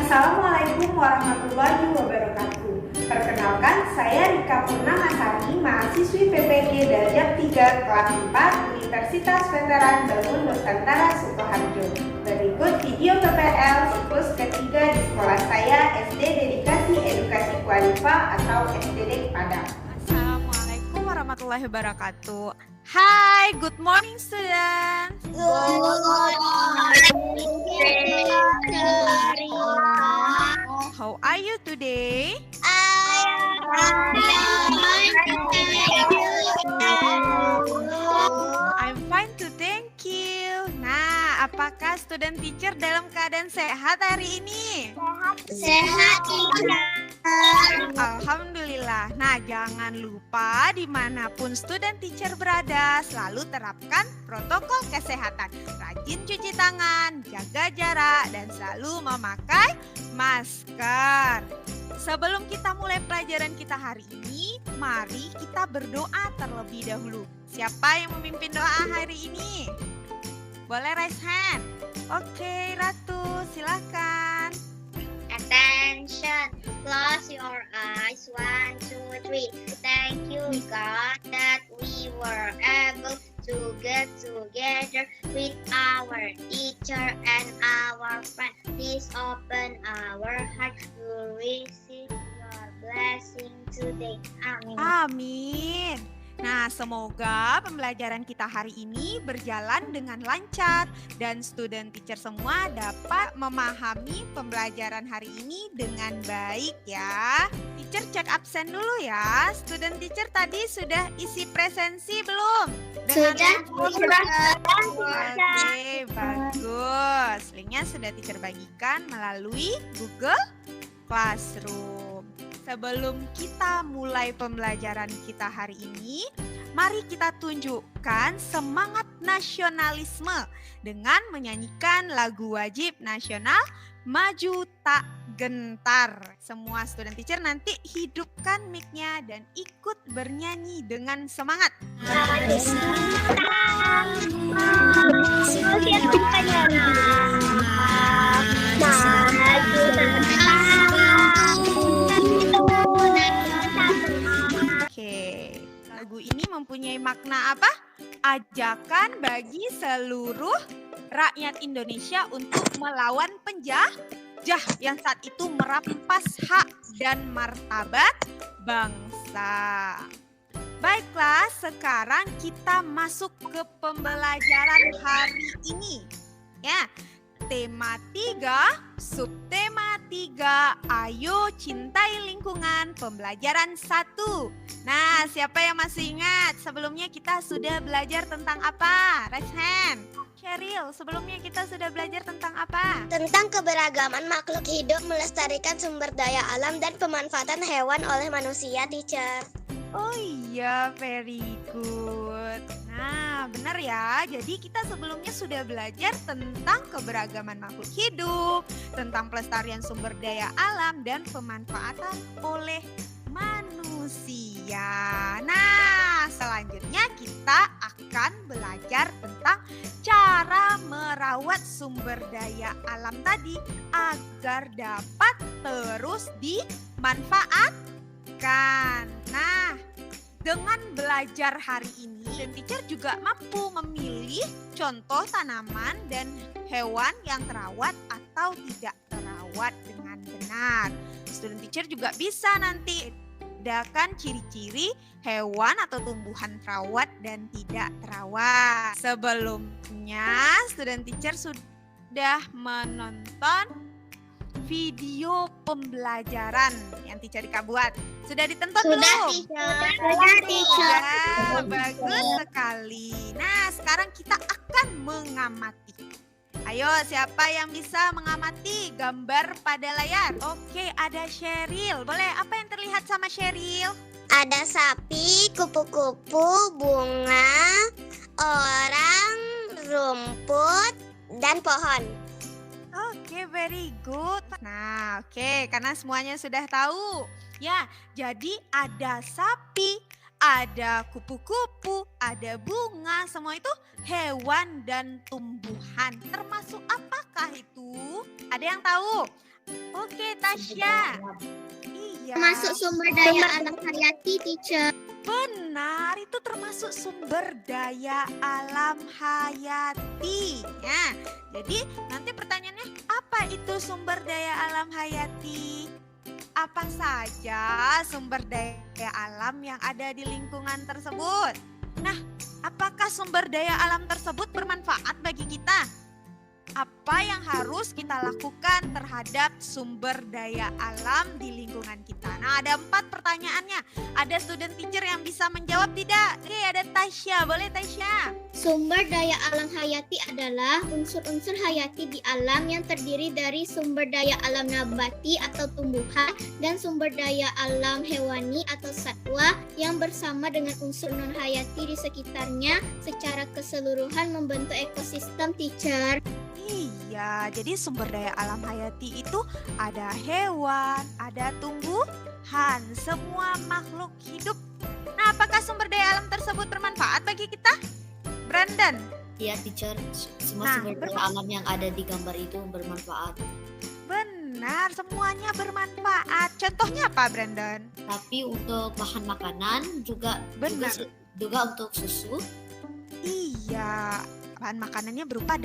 Assalamualaikum warahmatullahi wabarakatuh. Perkenalkan, saya Rika Purnamasari, mahasiswi PPG Darjat 3 kelas 4 Universitas Veteran Bangun Nusantara Sukoharjo. Berikut video PPL siklus ketiga di sekolah saya SD Dedikasi Edukasi Kualifa atau SDD Padang. Assalamualaikum warahmatullahi wabarakatuh. Hi, good morning students. How are you today? I'm fine too, thank you. Nah, apakah student teacher dalam keadaan sehat hari ini? Sehat, Alhamdulillah. Nah, jangan lupa dimanapun student teacher berada, selalu terapkan protokol kesehatan. Rajin cuci tangan, jaga jarak, dan selalu memakai masker. Sebelum kita mulai pelajaran kita hari ini, mari kita berdoa terlebih dahulu. Siapa yang memimpin doa hari ini? Boleh raise hand? Oke, Ratu, silakan. Attention, close your eyes. 1, 2, 3. Thank you, God, that we were able to get together with our teacher and our friend. Please open our heart to receive your blessing today. Amin. Amin. Nah, semoga pembelajaran kita hari ini berjalan dengan lancar dan student teacher semua dapat memahami pembelajaran hari ini dengan baik ya. Teacher cek absen dulu ya. Student teacher tadi sudah isi presensi belum? Sudah. Oke, bagus. Linknya sudah teacher bagikan melalui Google Classroom. Sebelum kita mulai pembelajaran kita hari ini, mari kita tunjukkan semangat nasionalisme dengan menyanyikan lagu wajib nasional Maju Tak Gentar. Semua student teacher nanti hidupkan mic-nya dan ikut bernyanyi dengan semangat. Oke, lagu ini mempunyai makna apa? Ajakan bagi seluruh rakyat Indonesia untuk melawan penjajah yang saat itu merampas hak dan martabat bangsa. Baiklah, sekarang kita masuk ke pembelajaran hari ini. Ya, tema 3, subtema 3, ayo cintai lingkungan, pembelajaran 1. Nah, siapa yang masih ingat? Sebelumnya kita sudah belajar tentang apa? Raise hand. Cheryl, sebelumnya kita sudah belajar tentang apa? Tentang keberagaman makhluk hidup, melestarikan sumber daya alam, dan pemanfaatan hewan oleh manusia, teacher. Oh iya, very good. Nah, benar ya. Jadi kita sebelumnya sudah belajar tentang keberagaman makhluk hidup, tentang pelestarian sumber daya alam, dan pemanfaatan oleh manusia. Nah, selanjutnya kita akan belajar tentang cara merawat sumber daya alam tadi agar dapat terus dimanfaatkan. Nah, dengan belajar hari ini, dan teacher juga mampu memilih contoh tanaman dan hewan yang terawat atau tidak terawat dengan benar. Student teacher juga bisa nanti bedakan ciri-ciri hewan atau tumbuhan terawat dan tidak terawat. Sebelumnya, student teacher sudah menonton video pembelajaran yang teacher Rika buat. Sudah ditonton belum? Sudah, teacher. Ya, bagus sekali. Nah, sekarang kita akan mengamati. Ayo, siapa yang bisa mengamati gambar pada layar? Oke, ada Cheryl. Boleh, apa yang terlihat sama Cheryl? Ada sapi, kupu-kupu, bunga, orang, rumput, dan pohon. Oke, very good. Nah, oke, karena semuanya sudah tahu. Ya, jadi ada sapi, ada kupu-kupu, ada bunga, semua itu hewan dan tumbuhan. Termasuk apakah itu? Ada yang tahu? Oke, Tasya. Iya. Termasuk sumber daya alam hayati, teacher. Benar, itu termasuk sumber daya alam hayati. Ya, jadi nanti pertanyaannya, apa itu sumber daya alam hayati? Apa saja sumber daya alam yang ada di lingkungan tersebut? Nah, apakah sumber daya alam tersebut bermanfaat bagi kita? Apa yang harus kita lakukan terhadap sumber daya alam di lingkungan kita? Nah, ada 4 pertanyaannya. Ada student teacher yang bisa menjawab tidak? Oke, ada Tasya. Boleh Tasya? Sumber daya alam hayati adalah unsur-unsur hayati di alam yang terdiri dari sumber daya alam nabati atau tumbuhan dan sumber daya alam hewani atau satwa yang bersama dengan unsur non-hayati di sekitarnya secara keseluruhan membentuk ekosistem, teacher. Iya, jadi sumber daya alam hayati itu ada hewan, ada tumbuhan, semua makhluk hidup. Nah, apakah sumber daya alam tersebut bermanfaat bagi kita? Brandon? Iya, teacher. Semua Nah, sumber daya alam yang ada di gambar itu bermanfaat. Benar, semuanya bermanfaat. Contohnya apa, Brandon? Tapi untuk bahan makanan juga Benar. juga untuk susu. Iya, bahan makanannya berupa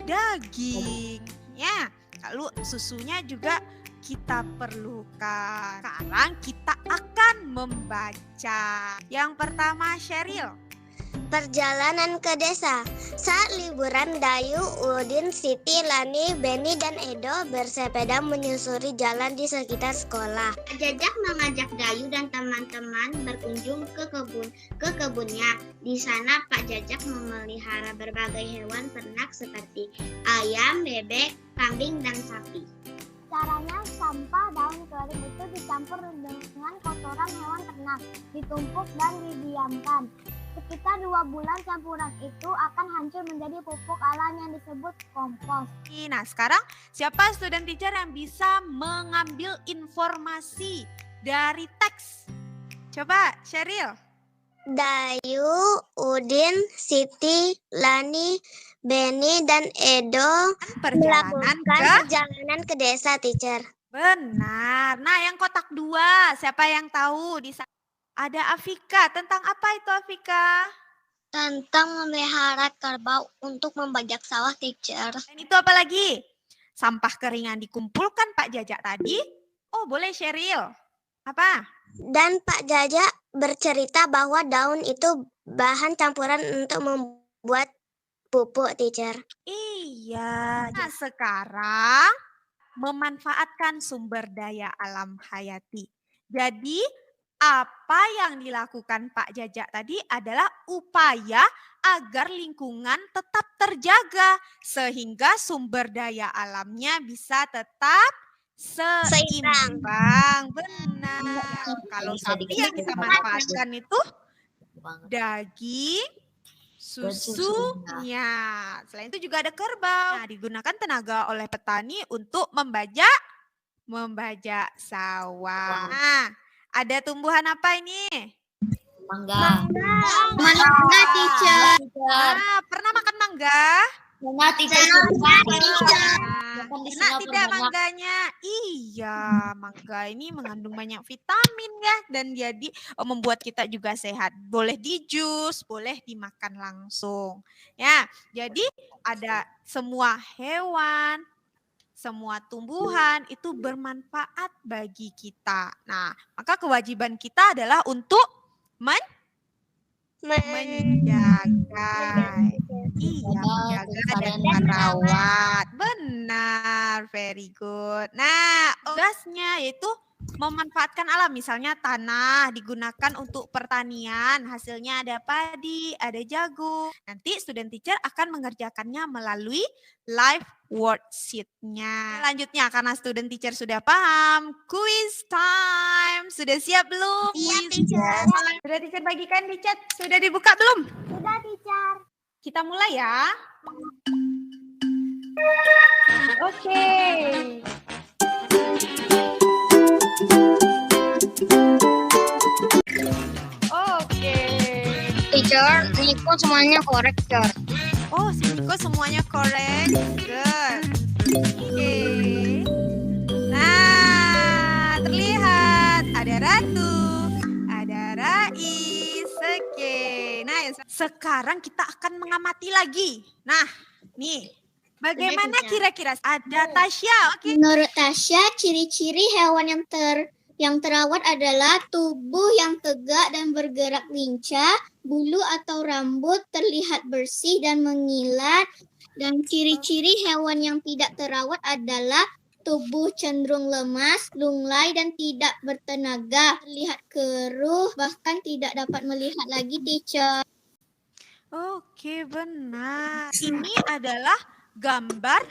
daging. Ya, lalu susunya juga kita perlukan. Sekarang kita akan membaca. Yang pertama, Sheryl. Perjalanan ke desa. Saat liburan, Dayu, Udin, Siti, Lani, Beni, dan Edo bersepeda menyusuri jalan di sekitar sekolah. Pak Jajak mengajak Dayu dan teman-teman berkunjung ke kebunnya. Di sana Pak Jajak memelihara berbagai hewan ternak seperti ayam, bebek, kambing, dan sapi. Caranya, sampah daun kering itu dicampur dengan kotoran hewan ternak, ditumpuk dan didiamkan. Sekitar 2 bulan campuran itu akan hancur menjadi pupuk alam yang disebut kompos. Nah, sekarang siapa student teacher yang bisa mengambil informasi dari teks? Coba, Sheryl. Dayu, Udin, Siti, Lani, Beni, dan Edo Perjalanan melakukan ke... perjalanan ke desa, teacher. Benar. Nah, yang kotak 2, siapa yang tahu? Di sana ada Afika. Tentang apa itu, Afika? Tentang memelihara kerbau untuk membajak sawah, teacher. Dan itu apa lagi? Sampah kering yang dikumpulkan Pak Jajak tadi. Oh, boleh Sheryl. Apa? Dan Pak Jaja bercerita bahwa daun itu bahan campuran untuk membuat pupuk, teacher. Iya. Nah, sekarang memanfaatkan sumber daya alam hayati. Jadi, apa yang dilakukan Pak Jajak tadi adalah upaya agar lingkungan tetap terjaga sehingga sumber daya alamnya bisa tetap seimbang. Benar. Kalau Bisa sapi yang kita manfaatkan itu daging, susunya. Selain itu juga ada kerbau. Nah, digunakan tenaga oleh petani untuk membajak sawah. Nah, ada tumbuhan apa ini? Mangga. Mangga, teacher. Pernah makan mangga? Mangga, teacher. Nah, Makan di enak Singapura tidak banyak. mangganya? Iya, mangga ini mengandung banyak vitamin ya dan jadi membuat kita juga sehat. Boleh di jus, boleh dimakan langsung. Ya, jadi ada semua hewan, semua tumbuhan itu bermanfaat bagi kita. Nah, maka kewajiban kita adalah untuk menjaga. Iya, menjaga dan merawat. Benar, very good. Nah, tugasnya yaitu memanfaatkan alam. Misalnya tanah digunakan untuk pertanian, hasilnya ada padi, ada jagung. Nanti student teacher akan mengerjakannya melalui live worksheet-nya. Selanjutnya, karena student teacher sudah paham, quiz time. Sudah siap belum? Siap, Quiz teacher. time. Sudah teacher bagikan di chat. Sudah dibuka belum? Sudah, teacher. Kita mulai ya. Oke. Oke. Teacher, Niko semuanya korek, teacher. Oh, Niko semuanya correct. Good. Oke. Ada Rais. Oke. Nah, sekarang kita akan mengamati lagi. Nah, nih. Bagaimana kira-kira? Ada Tasya. Oke. Menurut Tasya, ciri-ciri hewan yang terawat adalah tubuh yang tegak dan bergerak lincah, bulu atau rambut terlihat bersih dan mengilat, dan ciri-ciri hewan yang tidak terawat adalah tubuh cenderung lemas, lunglai, dan tidak bertenaga, terlihat keruh, bahkan tidak dapat melihat lagi, teacher. Oke, benar. Ini adalah gambar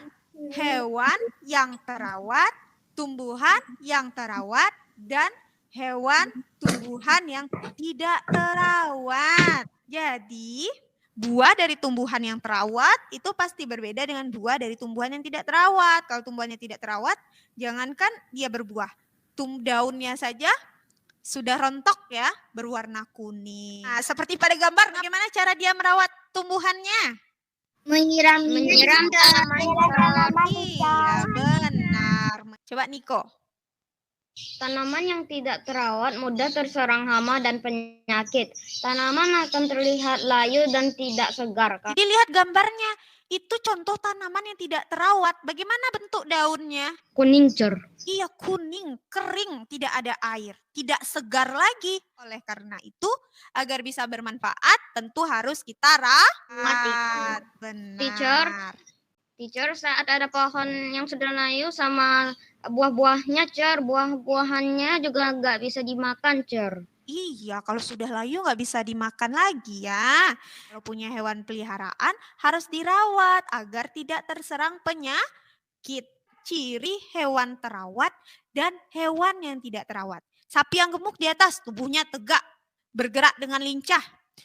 hewan yang terawat, tumbuhan yang terawat, dan hewan tumbuhan yang tidak terawat. Jadi, buah dari tumbuhan yang terawat itu pasti berbeda dengan buah dari tumbuhan yang tidak terawat. Kalau tumbuhannya tidak terawat, jangankan dia berbuah. Daunnya saja sudah rontok ya, berwarna kuning. Nah, seperti pada gambar, bagaimana cara dia merawat tumbuhannya? Menyiram Iya, benar. Coba Niko. Tanaman yang tidak terawat mudah terserang hama dan penyakit. Tanaman akan terlihat layu dan tidak segar. Jadi lihat gambarnya. Itu contoh tanaman yang tidak terawat. Bagaimana bentuk daunnya? Kuning cer. Iya, kuning, kering, tidak ada air, tidak segar lagi. Oleh karena itu, agar bisa bermanfaat, tentu harus kita rawat. Benar. Teacher, saat ada pohon yang sudah layu sama buah-buahnya cer, buah-buahannya juga nggak bisa dimakan cer. Iya, kalau sudah layu nggak bisa dimakan lagi ya. Kalau punya hewan peliharaan harus dirawat agar tidak terserang penyakit. Ciri hewan terawat dan hewan yang tidak terawat. Sapi yang gemuk di atas, tubuhnya tegak, bergerak dengan lincah.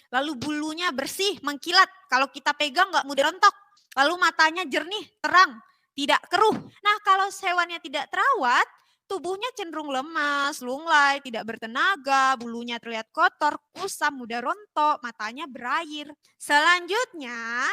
Lalu bulunya bersih, mengkilat. Kalau kita pegang nggak mudah rontok. Lalu matanya jernih, terang, tidak keruh. Nah, kalau hewannya tidak terawat, tubuhnya cenderung lemas, lunglai, tidak bertenaga, bulunya terlihat kotor, kusam, mudah rontok, matanya berair. Selanjutnya,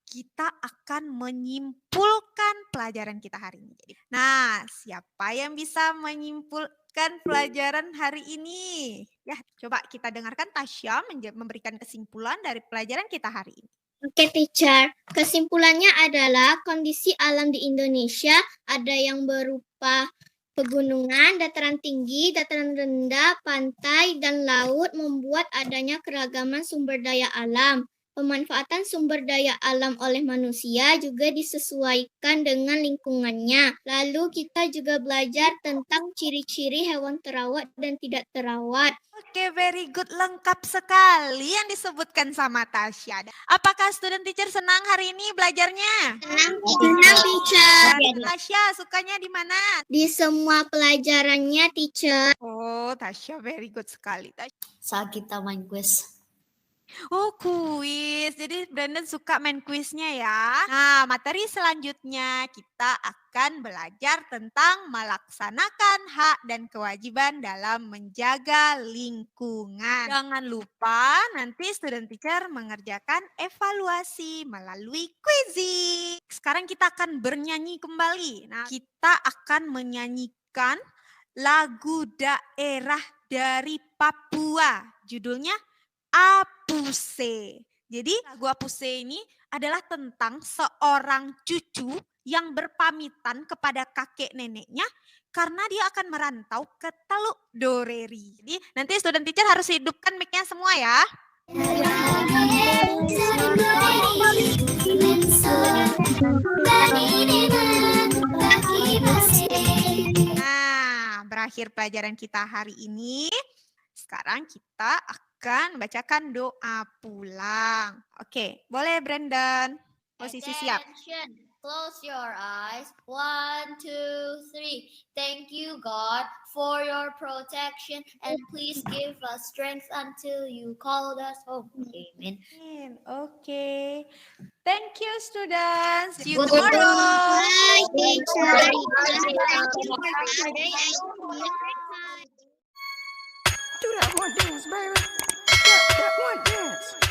kita akan menyimpulkan pelajaran kita hari ini. Nah, siapa yang bisa menyimpulkan pelajaran hari ini? Ya, coba kita dengarkan Tasya memberikan kesimpulan dari pelajaran kita hari ini. Oke, teacher. Kesimpulannya adalah kondisi alam di Indonesia ada yang berupa pegunungan, dataran tinggi, dataran rendah, pantai, dan laut membuat adanya keragaman sumber daya alam. Pemanfaatan sumber daya alam oleh manusia juga disesuaikan dengan lingkungannya. Lalu kita juga belajar tentang ciri-ciri hewan terawat dan tidak terawat. Oke, very good. Lengkap sekali yang disebutkan sama Tasya. Apakah student teacher senang hari ini belajarnya? Senang, teacher. Tasya, sukanya di mana? Di semua pelajarannya, teacher. Oh, Tasya very good sekali. Saat kita main quiz. Oh, kuis. Jadi Brandon suka main kuisnya ya. Nah, materi selanjutnya kita akan belajar tentang melaksanakan hak dan kewajiban dalam menjaga lingkungan. Jangan lupa nanti student teacher mengerjakan evaluasi melalui quizzing. Sekarang kita akan bernyanyi kembali. Nah, kita akan menyanyikan lagu daerah dari Papua. Judulnya Apuse. Jadi lagu Apuse ini adalah tentang seorang cucu yang berpamitan kepada kakek neneknya karena dia akan merantau ke Teluk Doreri. Jadi nanti student teacher harus hidupkan mic-nya semua ya. Nah, berakhir pelajaran kita hari ini. Sekarang kita akan bacakan doa pulang. Oke, boleh Brandon. Posisi siap. Close your eyes. 1, 2, 3. Thank you, God, for your protection, and please give us strength until you called us home. Amen. Oke. Thank you, students. See you tomorrow. Bye, teacher. Do that one dance, baby. That one dance.